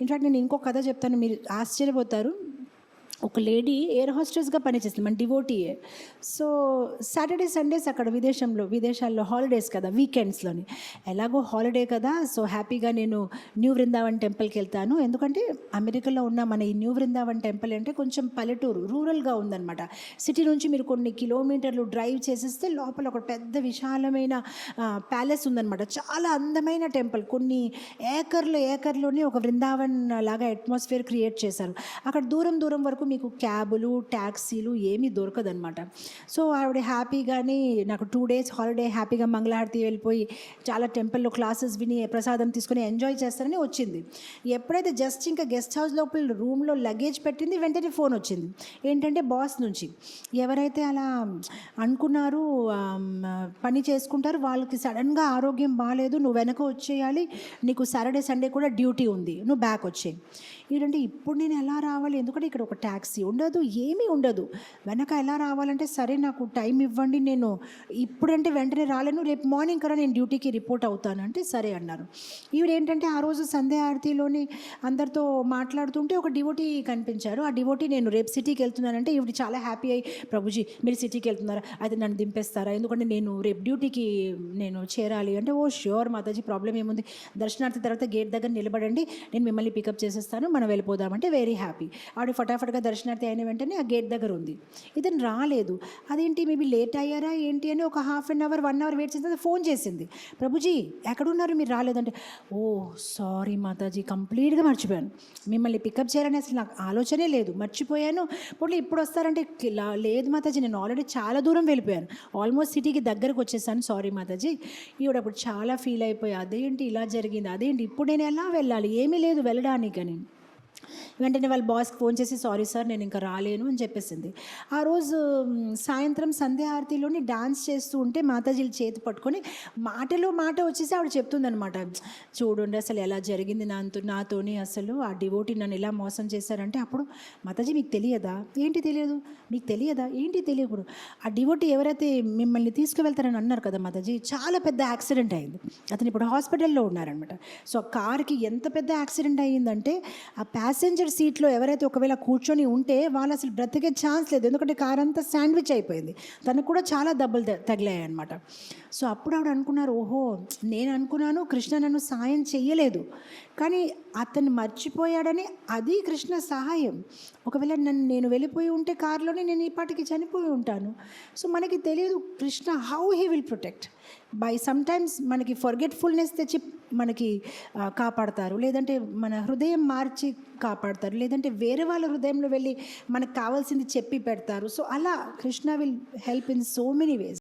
In fact నేను ఇంకో కథ చెప్తాను, మీరు ఆశ్చర్యపోతారు. ఒక లేడీ ఎయిర్ హోస్టెస్గా పనిచేస్తుంది, మన డివోటీయే. సో సాటర్డే సండేస్ అక్కడ విదేశాల్లో హాలిడేస్ కదా, వీకెండ్స్లోని. ఎలాగో హాలిడే కదా, సో హ్యాపీగా నేను న్యూ వృందావన్ టెంపుల్కి వెళ్తాను. ఎందుకంటే అమెరికాలో ఉన్న మన ఈ న్యూ వృందావన్ టెంపుల్ అంటే కొంచెం పల్లెటూరు, రూరల్గా ఉందన్నమాట. సిటీ నుంచి మీరు కొన్ని కిలోమీటర్లు డ్రైవ్ చేసేస్తే లోపల ఒక పెద్ద విశాలమైన ప్యాలెస్ ఉందన్నమాట. చాలా అందమైన టెంపుల్. కొన్ని ఏకర్లోనే ఒక వృందావన్ లాగా అట్మాస్ఫియర్ క్రియేట్ చేశారు. అక్కడ దూరం దూరం వరకు మీకు క్యాబులు, ట్యాక్సీలు ఏమీ దొరకదనమాట. సో ఆవిడ హ్యాపీగానే నాకు 2 days హాలిడే, హ్యాపీగా మంగళహారతి వెళ్ళిపోయి చాలా టెంపుల్లో క్లాసెస్ విని ప్రసాదం తీసుకుని ఎంజాయ్ చేస్తారని వచ్చింది. ఎప్పుడైతే జస్ట్ ఇంకా గెస్ట్ హౌస్ లోపల రూమ్లో లగేజ్ పెట్టింది, వెంటనే ఫోన్ వచ్చింది. ఏంటంటే బాస్ నుంచి, ఎవరైతే అలా అనుకున్నారు పని చేసుకుంటారు వాళ్ళకి సడన్గా ఆరోగ్యం బాగాలేదు, నువ్వు వెనక వచ్చేయాలి, నీకు సాటర్డే సండే కూడా డ్యూటీ ఉంది, నువ్వు బ్యాక్ వచ్చేయి. ఏంటంటే ఇప్పుడు నేను ఎలా రావాలి, ఎందుకంటే ఇక్కడ ఒక ట్యాక్సీ ఉండదు, ఏమీ ఉండదు. వెనక ఎలా రావాలంటే, సరే నాకు టైం ఇవ్వండి, నేను ఇప్పుడంటే వెంటనే రాలేను, రేపు మార్నింగ్ కదా నేను డ్యూటీకి రిపోర్ట్ అవుతాను అంటే సరే అన్నారు. ఈవిడ ఏంటంటే ఆ రోజు సంధ్య ఆరతిలోని అందరితో మాట్లాడుతుంటే ఒక డివోటీ కనిపించారు. ఆ డివోటీ నేను రేపు సిటీకి వెళ్తున్నానంటే ఈవిడ చాలా హ్యాపీ అయ్యి, ప్రభుజీ మీరు సిటీకి వెళ్తున్నారా, అయితే నన్ను దింపేస్తారా, ఎందుకంటే నేను రేపు డ్యూటీకి నేను చేరాలి అంటే, ఓ ష్యూర్ మాతాజీ, ప్రాబ్లం ఏముంది, దర్శనార్థి తర్వాత గేట్ దగ్గర నిలబడండి, నేను మిమ్మల్ని పికప్ చేసేస్తాను, మనం వెళ్ళిపోదామంటే వెరీ హ్యాపీ. ఆవిడ ఫటాఫట్గా దర్శనార్థి అయిన వెంటనే ఆ గేట్ దగ్గర ఉంది. ఇతను రాలేదు. అదేంటి, మేబీ లేట్ అయ్యారా ఏంటి అని ఒక 1/2 hour 1 hour వెయిట్ చేసిన ఫోన్ చేసింది. ప్రభుజీ ఎక్కడున్నారు, మీరు రాలేదంటే, ఓ సారీ మాతాజీ, కంప్లీట్గా మర్చిపోయాను, మిమ్మల్ని పికప్ చేయాలని అసలు నాకు ఆలోచనే లేదు, మర్చిపోయాను. ఇప్పుడు వస్తారంటే, లేదు మాతాజీ, నేను ఆల్రెడీ చాలా దూరం వెళ్ళిపోయాను, ఆల్మోస్ట్ సిటీకి దగ్గరకు వచ్చేసాను, సారీ మాతాజీ. ఈవిడప్పుడు చాలా ఫీల్ అయిపోయి, అదేంటి ఇలా జరిగింది, అదేంటి ఇప్పుడు నేను ఎలా వెళ్ళాలి, ఏమీ లేదు వెళ్ళడానికని. వెంటనే వాళ్ళ బాస్కి ఫోన్ చేసి, సారీ సార్ నేను ఇంకా రాలేను అని చెప్పేసింది. ఆ రోజు సాయంత్రం సంధ్య ఆరతిలోని డాన్స్ చేస్తూ ఉంటే మాతాజీలు చేతి పట్టుకొని మాట వచ్చేసి ఆవిడ చెప్తుందనమాట, చూడండి అసలు ఎలా జరిగింది నాతోని, అసలు ఆ డివోటీ నన్ను ఎలా మోసం చేశారంటే. అప్పుడు మాతాజీ మీకు తెలియదా, ఏంటి తెలియదు, మీకు తెలియదా ఏంటి తెలియకూడదు, ఆ డివోటీ ఎవరైతే మిమ్మల్ని తీసుకువెళ్తారని అన్నారు కదా మాతాజీ, చాలా పెద్ద యాక్సిడెంట్ అయింది, అతను ఇప్పుడు హాస్పిటల్లో ఉన్నారనమాట. సో ఆ కార్కి ఎంత పెద్ద యాక్సిడెంట్ అయ్యిందంటే, ఆ ప్యాసింజర్ సీట్లో ఎవరైతే ఒకవేళ కూర్చొని ఉంటే వాళ్ళు అసలు బ్రతికే ఛాన్స్ లేదు, ఎందుకంటే కార్ అంతా శాండ్విచ్ అయిపోయింది, తనకు కూడా చాలా దెబ్బలు తగిలాయి అనమాట. సో అప్పుడు ఆవిడ అనుకున్నారు, ఓహో నేను అనుకున్నాను కృష్ణ నన్ను సాయం చెయ్యలేదు, కానీ అతను మర్చిపోయాడని, అది కృష్ణ సహాయం. ఒకవేళ నేను వెళ్ళిపోయి ఉంటే కారులోనే నేను ఈ పాటికి చనిపోయి ఉంటాను. సో మనకి తెలియదు Krishna how he will protect by sometimes మనకి ఫర్గెట్ఫుల్నెస్ తెచ్చి మనకి కాపాడతారు, లేదంటే మన హృదయం మార్చి కాపాడతారు, లేదంటే వేరే వాళ్ళ హృదయంలో వెళ్ళి మనకు కావాల్సింది చెప్పి పెడతారు. సో అలా Krishna will help in so many ways.